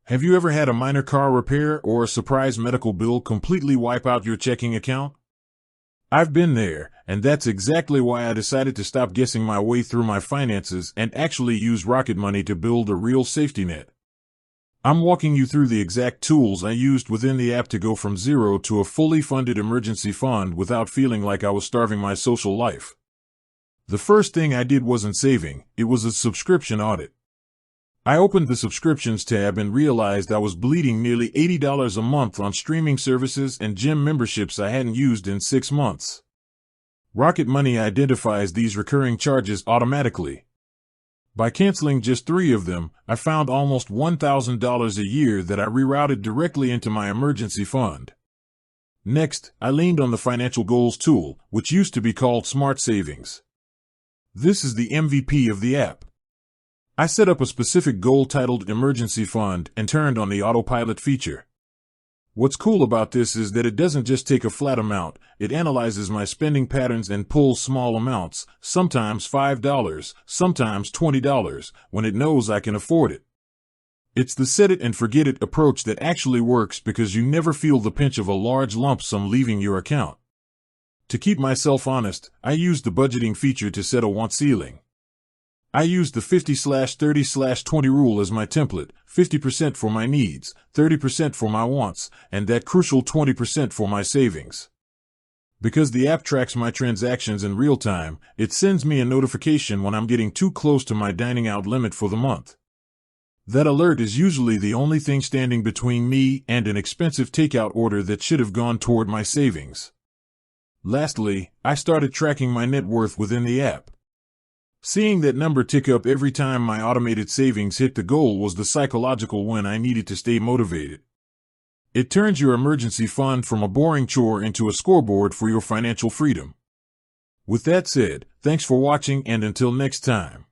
Have you ever had a minor car repair or a surprise medical bill completely wipe out your checking account? I've been there, and that's exactly why I decided to stop guessing my way through my finances and actually use Rocket Money to build a real safety net. I'm walking you through the exact tools I used within the app to go from zero to a fully funded emergency fund without feeling like I was starving my social life. The first thing I did wasn't saving, it was a subscription audit. I opened the subscriptions tab and realized I was bleeding nearly $80 a month on streaming services and gym memberships I hadn't used in 6 months. Rocket Money identifies these recurring charges automatically. By canceling just 3 of them, I found almost $1,000 a year that I rerouted directly into my emergency fund. Next, I leaned on the Financial Goals tool, which used to be called Smart Savings. This is the MVP of the app. I set up a specific goal titled Emergency Fund and turned on the autopilot feature. What's cool about this is that it doesn't just take a flat amount, it analyzes my spending patterns and pulls small amounts, sometimes $5, sometimes $20, when it knows I can afford it. It's the set it and forget it approach that actually works because you never feel the pinch of a large lump sum leaving your account. To keep myself honest, I used the budgeting feature to set a want ceiling. I used the 50/30/20 rule as my template, 50% for my needs, 30% for my wants, and that crucial 20% for my savings. Because the app tracks my transactions in real time, it sends me a notification when I'm getting too close to my dining out limit for the month. That alert is usually the only thing standing between me and an expensive takeout order that should have gone toward my savings. Lastly, I started tracking my net worth within the app. Seeing that number tick up every time my automated savings hit the goal was the psychological win I needed to stay motivated. It turns your emergency fund from a boring chore into a scoreboard for your financial freedom. With that said, thanks for watching and until next time.